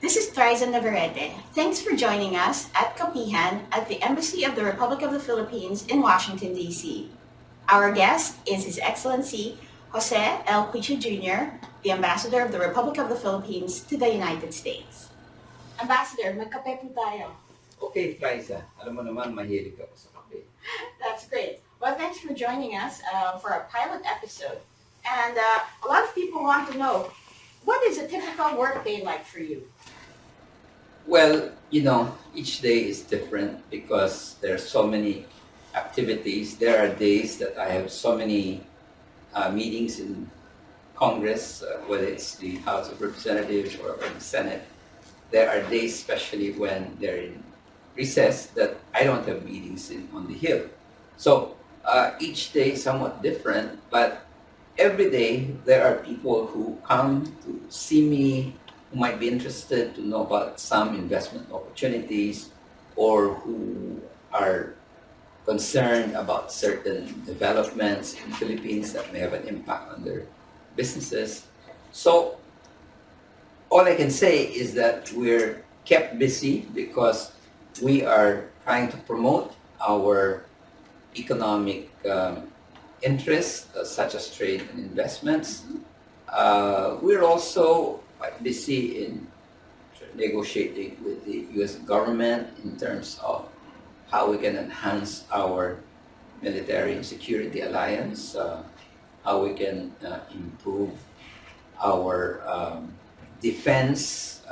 This is Triza Navarrete. Thanks for joining us at Kapihan at the Embassy of the Republic of the Philippines in Washington, D.C. Our guest is His Excellency Jose L. Cuisia Jr., the Ambassador of the Republic of the Philippines to the United States. Ambassador, magkape po tayo. Okay, Kaisa. Alam mo naman, mahilig ako sa kape. That's great. Well, thanks for joining us for a pilot episode. And a lot of people want to know, what is a typical work day like for you? Well, each day is different because there are so many activities. There are days that I have so many meetings in Congress, whether it's the House of Representatives or the Senate. There are days, especially when they're in recess, that I don't have meetings on the Hill. So each day is somewhat different, but every day there are people who come to see me, who might be interested to know about some investment opportunities or who are concerned about certain developments in the Philippines that may have an impact on their businesses. So all I can say is that we're kept busy because we are trying to promote our economic interests, such as trade and investments. We're also quite busy in negotiating with the U.S. government in terms of how we can enhance our military and security alliance, how we can improve our defense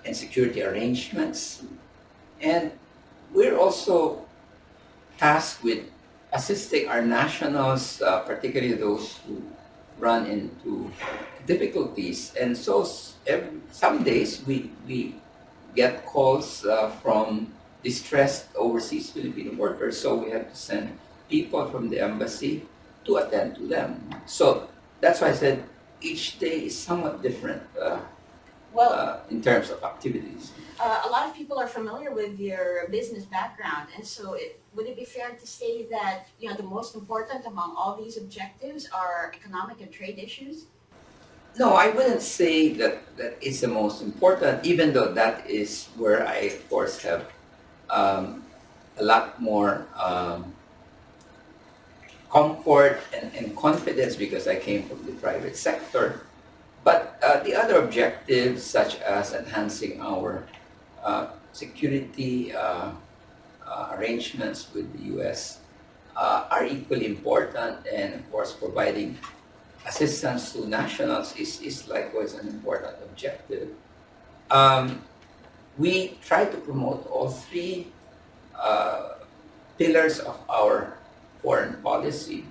and security arrangements. And we're also tasked with assisting our nationals, particularly those who run into difficulties. And so some days we get calls from distressed overseas Filipino workers, so we have to send people from the embassy to attend to them. So that's why I said each day is somewhat different in terms of activities. A lot of people are familiar with your business background, and so would it be fair to say that the most important among all these objectives are economic and trade issues? No, I wouldn't say that is the most important, even though that is where I, of course, have a lot more comfort and confidence because I came from the private sector. But the other objectives, such as enhancing our security arrangements with the U.S., are equally important, and of course, providing assistance to nationals is likewise an important objective. We try to promote all three pillars of our foreign policy.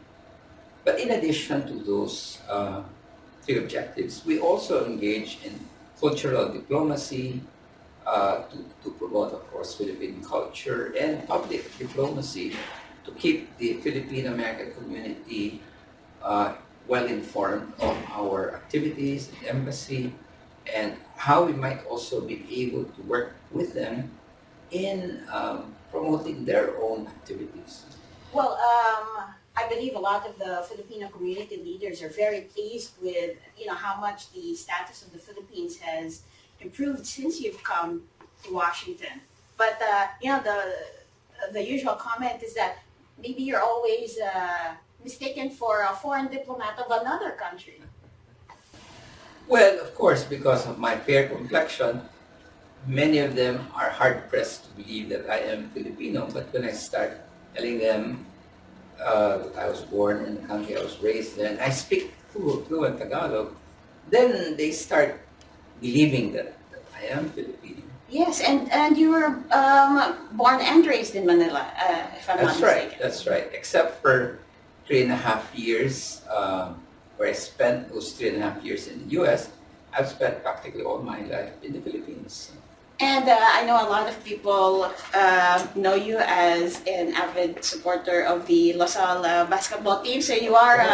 But in addition to those three objectives, we also engage in cultural diplomacy to promote, of course, Philippine culture, and public diplomacy to keep the Filipino-American community well informed of our activities at the embassy and how we might also be able to work with them in promoting their own activities. Well, I believe a lot of the Filipino community leaders are very pleased with how much the status of the Philippines has improved since you've come to Washington. But the usual comment is that maybe you're always mistaken for a foreign diplomat of another country. Well, of course, because of my fair complexion, many of them are hard pressed to believe that I am Filipino. But when I start telling them that I was born in the country I was raised in, I speak fluent Tagalog, then they start believing that I am Filipino. Yes, and you were born and raised in Manila, if I'm not mistaken. That's right. Except for 3.5 years, where I spent those 3.5 years in the U.S., I've spent practically all my life in the Philippines. And I know a lot of people know you as an avid supporter of the LaSalle basketball team. So you are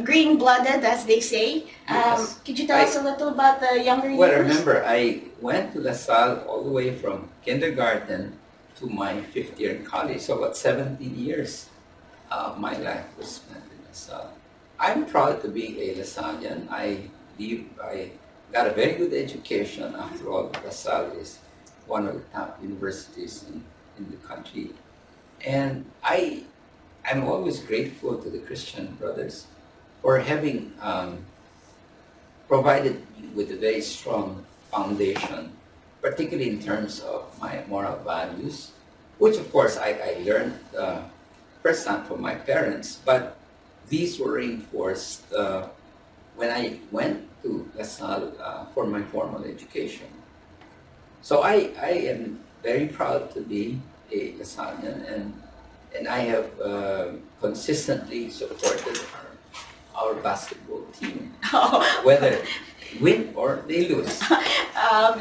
green-blooded, as they say. Yes. Could you tell us a little about the younger years? Well, remember, I went to LaSalle all the way from kindergarten to my fifth year in college. So about 17 years of my life was spent in LaSalle. I'm proud to be a LaSallian. I got a very good education. After all, LaSalle is one of the top universities in the country. And I'm always grateful to the Christian brothers for having provided me with a very strong foundation, particularly in terms of my moral values, which of course I learned first time from my parents, but these were reinforced when I went to LaSalle for my formal education. So I am very proud to be a LaSallian, and I have consistently supported our basketball team, whether win or they lose.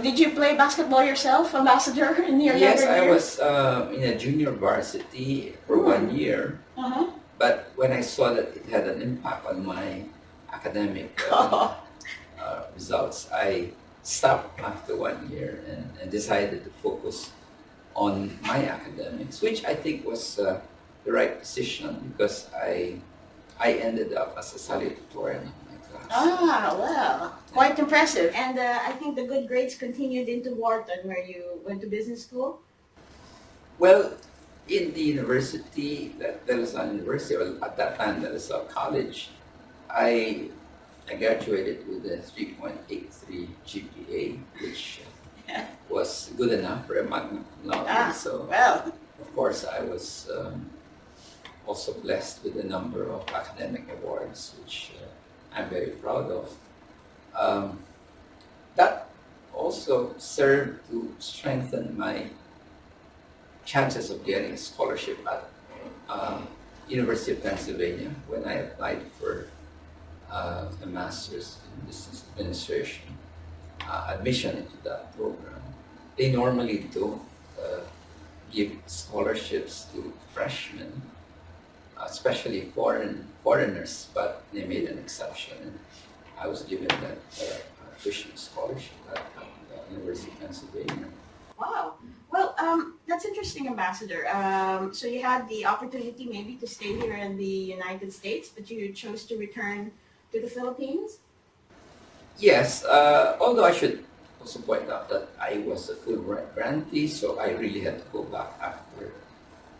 Did you play basketball yourself, Ambassador, in your Yes, younger I years? was in a junior varsity for 1 year, Uh-huh. but when I saw that it had an impact on my academic results, I stopped after 1 year and decided to focus on my academics, which I think was the right decision because I ended up as a salutatorian of my class. Ah, well, quite impressive. And I think the good grades continued into Wharton, where you went to business school. Well, in the university, that was an university, or at that time that was a college, I graduated with a 3.83 GPA, which was good enough for a magna cum laude. So, well. of course, I was also blessed with a number of academic awards, which I'm very proud of. That also served to strengthen my chances of getting a scholarship at University of Pennsylvania when I applied for a master's in business administration admission into that program. They normally don't give scholarships to freshmen, especially foreigners, but they made an exception. And I was given that tuition scholarship at the University of Pennsylvania. Wow. Well, that's interesting, Ambassador. So you had the opportunity maybe to stay here in the United States, but you chose to return to the Philippines? Yes, although I should also point out that I was a full grantee, so I really had to go back after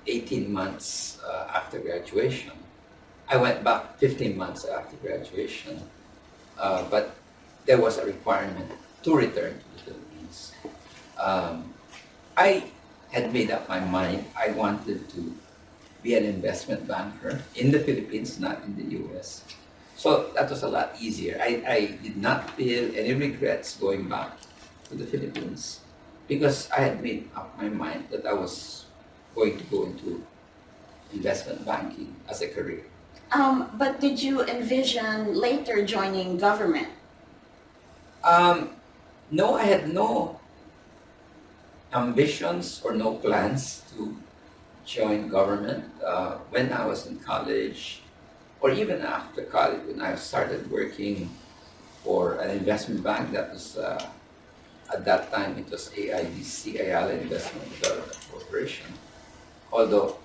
18 months after graduation. I went back 15 months after graduation, but there was a requirement to return to the Philippines. I had made up my mind. I wanted to be an investment banker in the Philippines, not in the US. So that was a lot easier. I did not feel any regrets going back to the Philippines because I had made up my mind that I was going to go into investment banking as a career. But did you envision later joining government? No, I had no ambitions or no plans to join government. When I was in college, or even after college, when I started working for an investment bank that was, at that time, it was AIDC, Ayala Investment Development Corporation. Although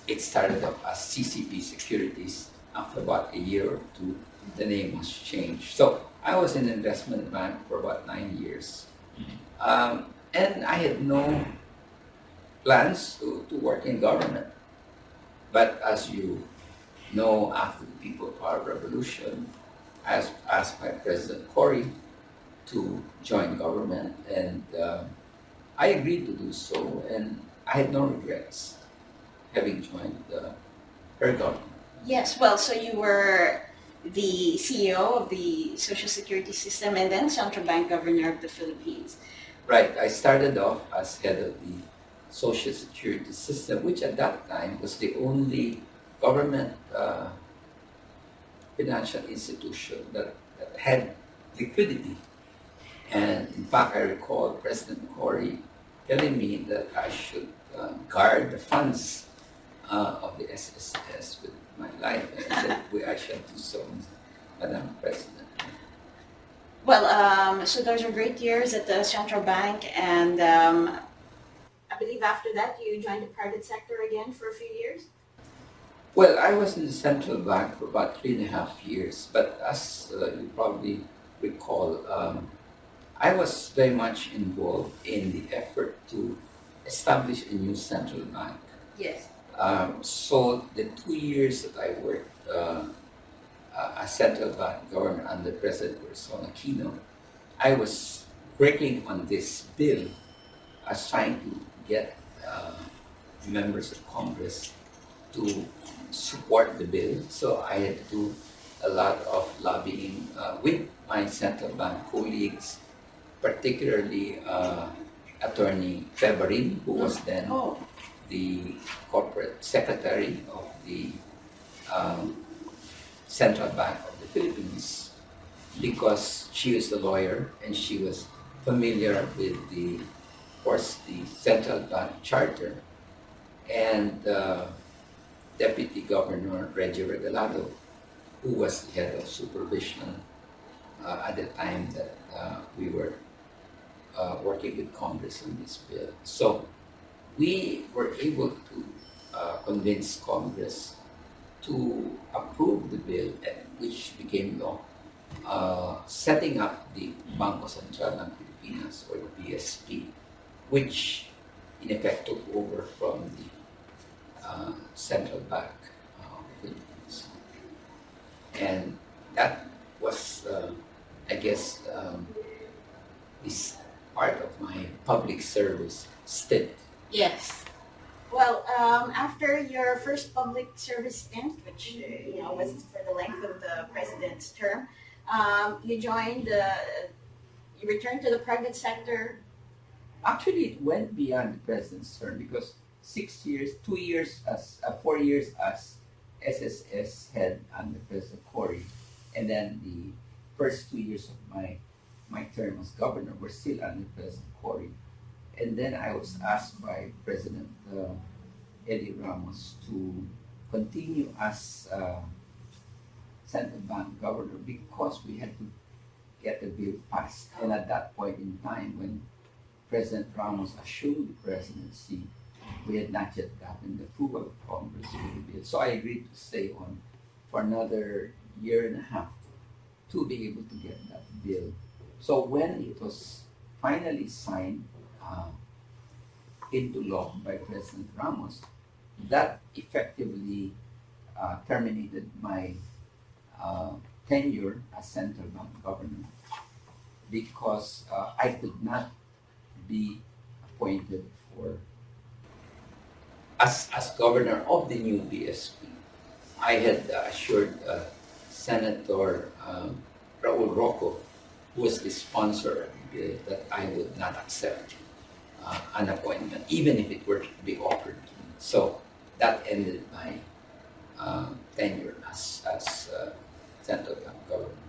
it started up as CCP Securities, after about a year or two, the name was changed. So I was in investment bank for about 9 years. And I had no plans to work in government. But as you know, after the People Power Revolution, I asked my President Cory to join government, and I agreed to do so, and I had no regrets having joined her government. Yes, well, so you were the CEO of the Social Security System and then Central Bank Governor of the Philippines. Right, I started off as head of the Social Security System, which at that time was the only government financial institution that had liquidity. And in fact, I recall President Cory telling me that I should guard the funds of the SSS with my life. And I said, I shall do so, Madam President. Well, so those are great years at the central bank, and I believe after that you joined the private sector again for a few years. Well, I was in the central bank for about 3.5 years, but as you probably recall, I was very much involved in the effort to establish a new central bank. Yes. So the 2 years that I worked as central bank governor under President Corazon Aquino, I was working on this bill as trying to get members of Congress to support the bill. So I had to do a lot of lobbying with my central bank colleagues, particularly Attorney Febarin, who was then Oh, the corporate secretary of the Central Bank of the Philippines, because she is a lawyer and she was familiar with of course, the central bank charter, and Deputy Governor Reggie Regalado, who was the head of supervision at the time that we were working with Congress on this bill. So we were able to convince Congress to approve the bill, which became law, setting up the Bangko Sentral ng Pilipinas, or the BSP, which in effect took over from the Central Bank of the Philippines. And that was, I guess, this part of my public service stint. yes. Well, after your first public service stint, which was for the length of the president's term, you returned to the private sector. Actually, it went beyond the president's term, because 6 years, 2 years 4 years as SSS head under President Cory, and then the first 2 years of my term as governor were still under President Cory. And then I was asked by President Eddie Ramos to continue as central bank governor, because we had to get the bill passed. And at that point in time, when President Ramos assumed the presidency, we had not yet gotten the approval of Congress for the bill. So I agreed to stay on for another 1.5 years to be able to get that bill. So when it was finally signed into law by President Ramos, that effectively terminated my tenure as central bank governor, because I could not be appointed as governor of the new BSP. I had assured Senator Raul Rocco, who was the sponsor of the bill, that I would not accept an appointment, even if it were to be offered to me. So that ended my tenure as central bank governor.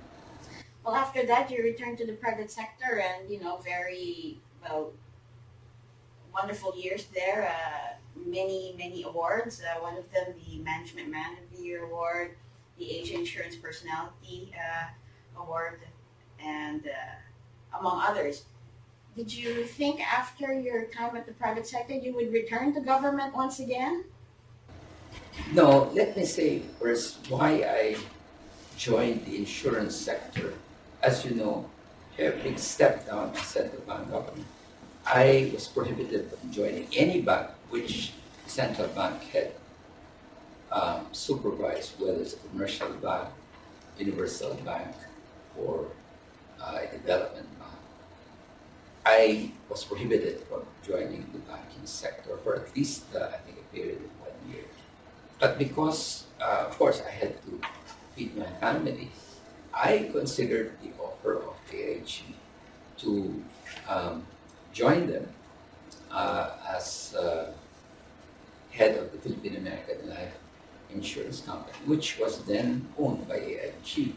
Well, after that, you returned to the private sector, and very wonderful years there. Many awards. One of them, the Management Man of the Year award, the Asia Insurance Personality award, and among others. Did you think after your time at the private sector you would return to government once again? No, let me say first why I joined the insurance sector. As you know, having stepped down as central bank governor, I was prohibited from joining any bank which the central bank had supervised, whether it's a commercial bank, universal bank, or a development bank. I was prohibited from joining the banking sector for at least, I think, a period of 1 year. But because, of course, I had to feed my family, I considered the offer of AIG to join them as head of the Philippine American Life Insurance Company, which was then owned by AIG.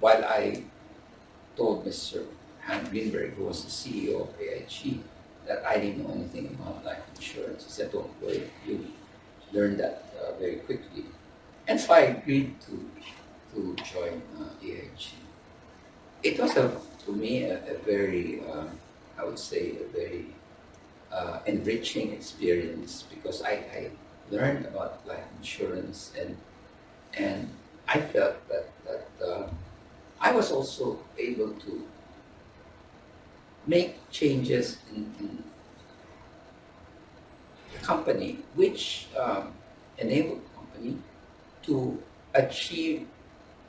while I told Mr. Han Greenberg, who was the CEO of AIG, that I didn't know anything about life insurance. He said, "Don't worry, you learn that very quickly." And so I agreed to join AIG. It was to me a very, I would say, a very enriching experience because I learned about life insurance and I felt that I was also able to make changes in the company, which enabled the company to achieve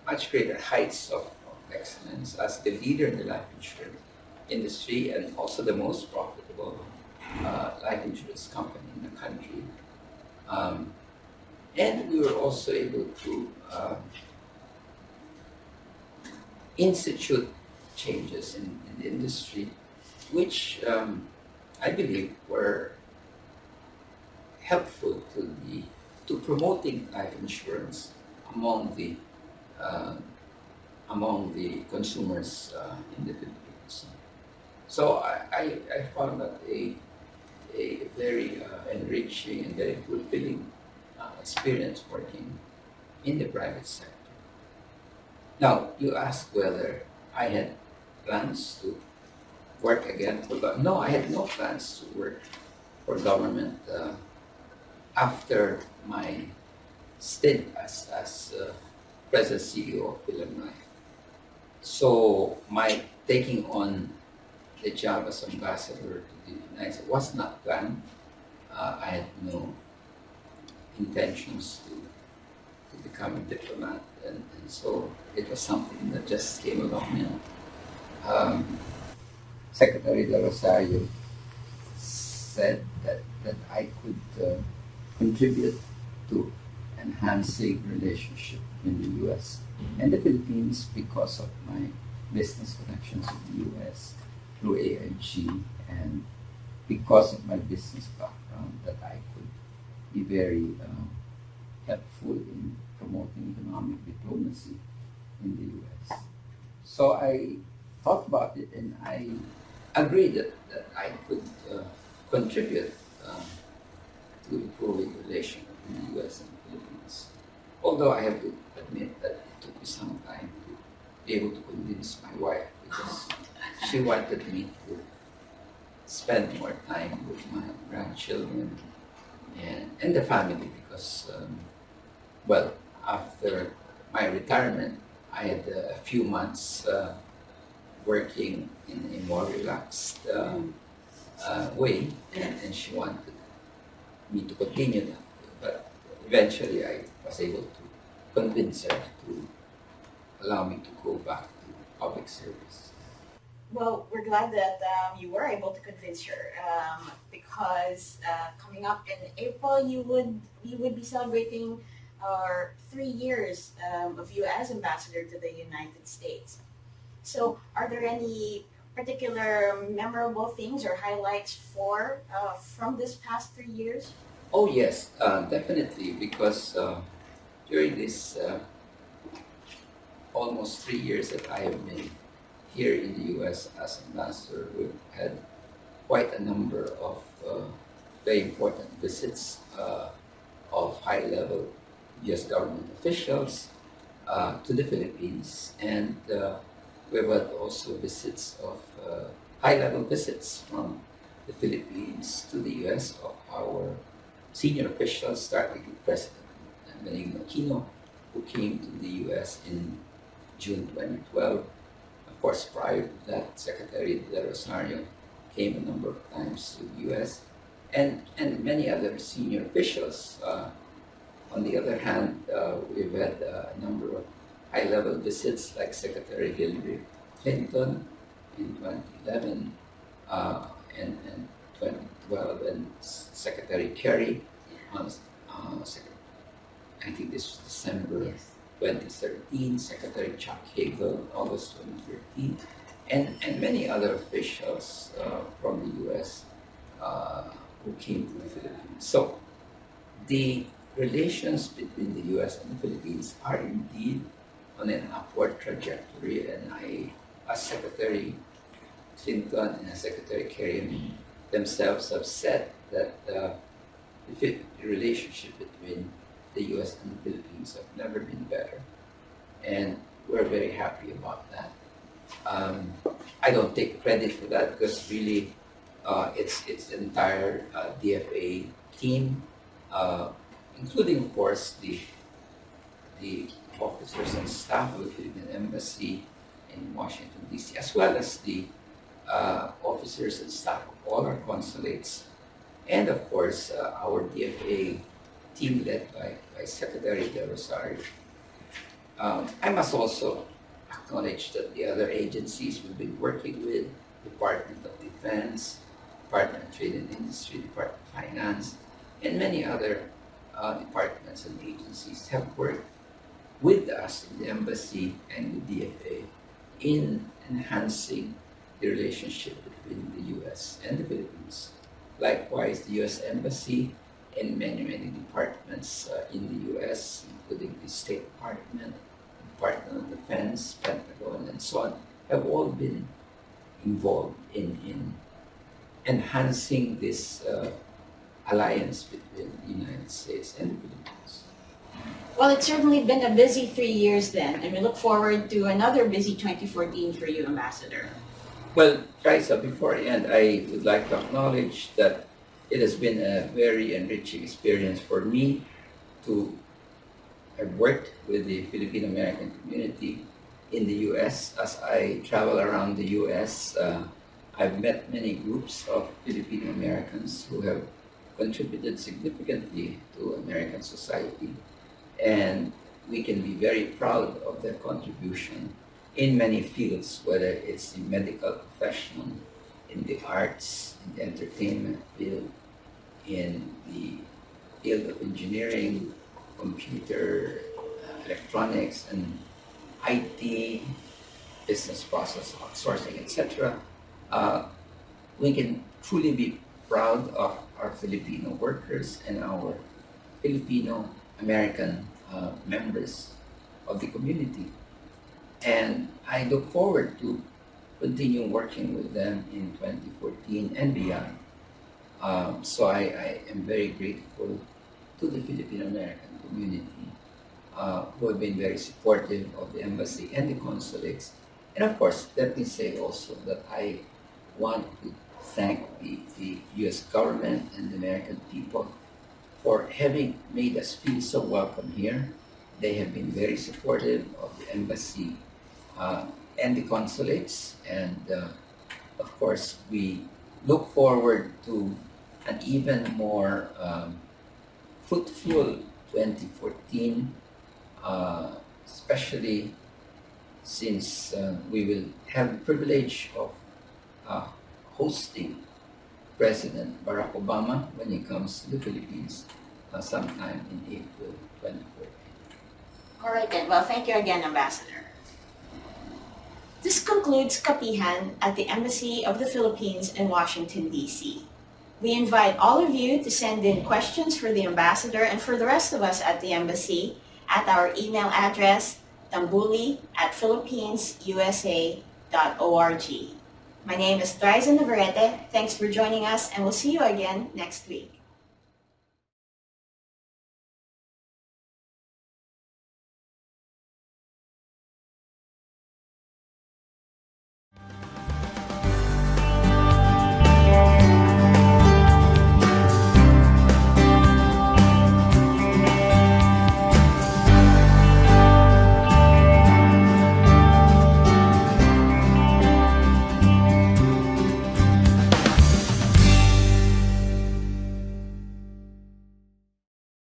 much greater heights of excellence as the leader in the life insurance industry and also the most profitable life insurance company in the country. And we were also able to institute changes in the industry, which I believe were helpful to promoting life insurance among the consumers in the Philippines. So I found that a very enriching and very fulfilling experience working in the private sector. Now, you ask whether I had plans to work again for government. No, I had no plans to work for government after my stint as President CEO of Philmlife. So my taking on the job as ambassador to the United States was not planned. I had no intentions to become a diplomat, and so it was something that just came along. Secretary De Rosario said that I could contribute to enhancing relationship in the U.S. and the Philippines because of my business connections with the U.S. through AIG and because of my business background that I could be very helpful in promoting economic diplomacy in the U.S. So I thought about it and I agreed that I could contribute to improving relations in the U.S. and the Philippines. Although I have to admit that it took me some time to be able to convince my wife because she wanted me to spend more time with my grandchildren and the family because, well, after my retirement, I had a few months working in a more relaxed way, and she wanted me to continue that. But eventually, I was able to convince her to allow me to go back to public service. Well, we're glad that you were able to convince her because coming up in April, you would be celebrating 3 years of you as ambassador to the United States. So, are there any particular memorable things or highlights from this past 3 years? Oh yes, definitely, because during this almost 3 years that I have been here in the U.S. as ambassador, we've had quite a number of very important visits of high-level U.S. government officials to the Philippines, and we've had also visits of high-level visits from the Philippines to the U.S. of our senior officials, starting with President Benigno Aquino, who came to the U.S. in June 2012. Of course, prior to that, Secretary De Rosario came a number of times to the U.S. and many other senior officials. On the other hand, we've had a number of high-level visits like Secretary Hillary Clinton in 2011 and 2012, and Secretary Kerry on I think this was December 2013, Secretary Chuck Hagel, August 2013, and many other officials from the U.S. Who came to the Philippines. So the relations between the U.S. and the Philippines are indeed on an upward trajectory, and as Secretary Clinton and Secretary Kerry themselves have said that the relationship between the U.S. and the Philippines have never been better, and we're very happy about that. I don't take credit for that because really it's the entire DFA team, including of course the officers and staff of the Philippine Embassy in Washington D.C., as well as the officers and staff of all our consulates, and of course our DFA team led by Secretary De Rosario. I must also acknowledge that the other agencies we've been working with, Department of Defense, Department of Trade and Industry, Department of Finance, and many other departments and agencies have worked with us in the embassy and the DFA in enhancing the relationship between the U.S. and the Philippines. Likewise, the U.S. Embassy and many departments in the U.S., including the State Department, Department of Defense, Pentagon, and so on, have all been involved in enhancing this alliance between the United States and the Philippines. Well, it's certainly been a busy 3 years then, and we look forward to another busy 2014 for you, Ambassador. Well, Kaisa, before I end, I would like to acknowledge that it has been a very enriching experience for me to have worked with the Filipino American community in the U.S. As I travel around the U.S., I've met many groups of Filipino Americans who have contributed significantly to American society, and we can be very proud of their contribution in many fields, whether it's the medical profession, in the arts, in the entertainment field, in the field of engineering, computer, electronics, and IT, business process outsourcing, etc. We can truly be proud of our Filipino workers and our Filipino American members of the community. And I look forward to continue working with them in 2014 and beyond. So I am very grateful to the Filipino American community who have been very supportive of the embassy and the consulates. And of course, let me say also that I want to thank the U.S. government and the American people for having made us feel so welcome here. They have been very supportive of the embassy and the consulates, and of course we look forward to an even more fruitful 2014, especially since we will have the privilege of hosting President Barack Obama when he comes to the Philippines sometime in April 2014. All right then. Well, thank you again, Ambassador. This concludes Kapihan at the Embassy of the Philippines in Washington, D.C. We invite all of you to send in questions for the Ambassador and for the rest of us at the Embassy at our email address, tambuli@philippinesusa.org. My name is Thriza Navarrete. Thanks for joining us, and we'll see you again next week.